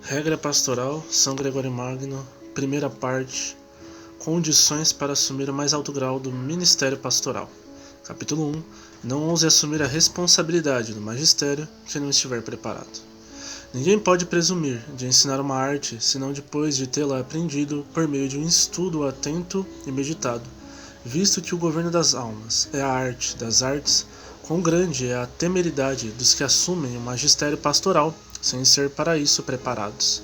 Regra Pastoral, São Gregório Magno, primeira parte, Condições para assumir o mais alto grau do Ministério Pastoral. Capítulo 1. Não ouse assumir a responsabilidade do magistério que não estiver preparado. Ninguém pode presumir de ensinar uma arte senão depois de tê-la aprendido por meio de um estudo atento e meditado, visto que o governo das almas é a arte das artes. Quão grande é a temeridade dos que assumem o magistério pastoral sem ser para isso preparados.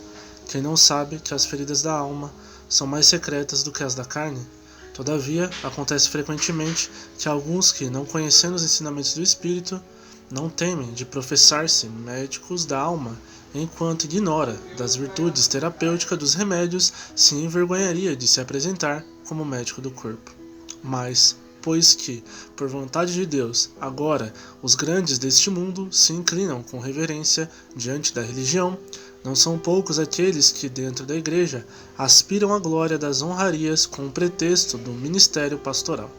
Quem não sabe que as feridas da alma são mais secretas do que as da carne? Todavia, acontece frequentemente que alguns que, não conhecendo os ensinamentos do Espírito, não temem de professar-se médicos da alma, enquanto ignora das virtudes terapêuticas dos remédios, se envergonharia de se apresentar como médico do corpo. Mas, pois que, por vontade de Deus, agora os grandes deste mundo se inclinam com reverência diante da religião, não são poucos aqueles que, dentro da igreja, aspiram à glória das honrarias com o pretexto do ministério pastoral.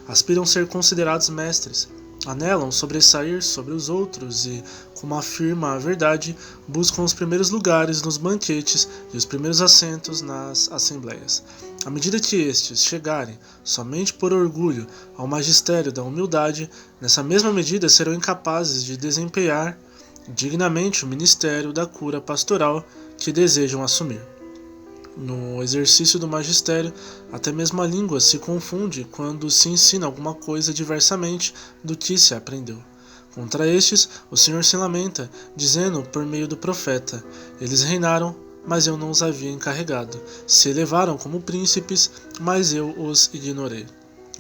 Aspiram ser considerados mestres, anelam sobressair sobre os outros e, como afirma a verdade, buscam os primeiros lugares nos banquetes e os primeiros assentos nas assembleias. À medida que estes chegarem, somente por orgulho, ao magistério da humildade, nessa mesma medida serão incapazes de desempenhar dignamente o ministério da cura pastoral que desejam assumir. No exercício do magistério, até mesmo a língua se confunde quando se ensina alguma coisa diversamente do que se aprendeu. Contra estes, o Senhor se lamenta, dizendo por meio do profeta: eles reinaram, mas eu não os havia encarregado. Se elevaram como príncipes, mas eu os ignorei.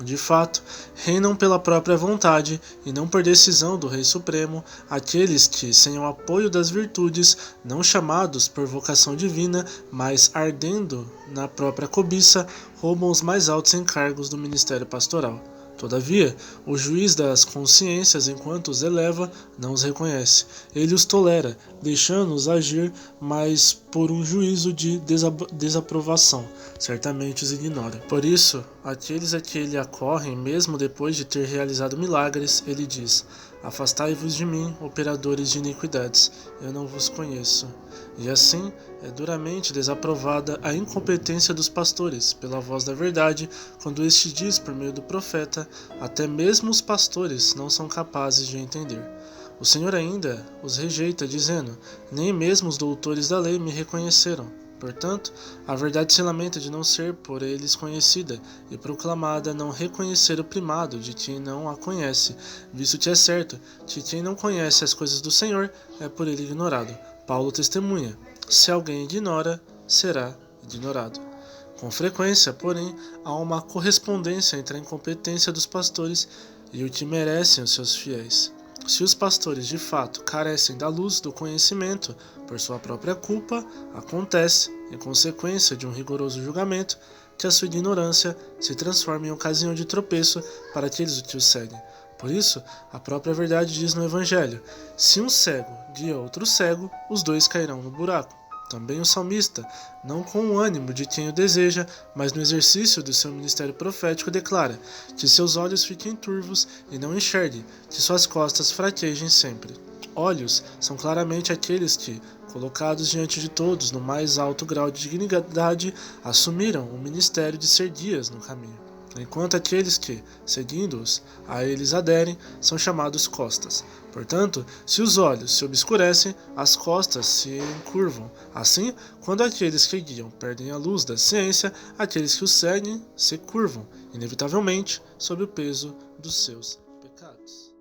De fato, reinam pela própria vontade e não por decisão do Rei Supremo aqueles que, sem o apoio das virtudes, não chamados por vocação divina, mas ardendo na própria cobiça, roubam os mais altos encargos do ministério pastoral. Todavia, o juiz das consciências, enquanto os eleva, não os reconhece. Ele os tolera, deixando-os agir, mas por um juízo de desaprovação, certamente os ignora. Por isso, aqueles a que ele acorrem, mesmo depois de ter realizado milagres, ele diz: afastai-vos de mim, operadores de iniquidades, eu não vos conheço. E assim é duramente desaprovada a incompetência dos pastores, pela voz da verdade, quando este diz por meio do profeta: até mesmo os pastores não são capazes de entender. O Senhor ainda os rejeita, dizendo: nem mesmo os doutores da lei me reconheceram. Portanto, a verdade se lamenta de não ser por eles conhecida, e proclamada não reconhecer o primado de quem não a conhece, visto que é certo que quem não conhece as coisas do Senhor é por ele ignorado. Paulo testemunha: se alguém ignora, será ignorado. Com frequência, porém, há uma correspondência entre a incompetência dos pastores e o que merecem os seus fiéis. Se os pastores de fato carecem da luz do conhecimento por sua própria culpa, acontece, em consequência de um rigoroso julgamento, que a sua ignorância se transforma em ocasião de tropeço para aqueles que o seguem. Por isso, a própria verdade diz no Evangelho: se um cego guia outro cego, os dois cairão no buraco. Também o salmista, não com o ânimo de quem o deseja, mas no exercício do seu ministério profético, declara: que seus olhos fiquem turvos e não enxerguem, que suas costas fraquejem sempre. Olhos são claramente aqueles que, colocados diante de todos no mais alto grau de dignidade, assumiram o ministério de ser guias no caminho, enquanto aqueles que, seguindo-os, a eles aderem, são chamados costas. Portanto, se os olhos se obscurecem, as costas se encurvam. Assim, quando aqueles que guiam perdem a luz da ciência, aqueles que os seguem se curvam, inevitavelmente, sob o peso dos seus pecados.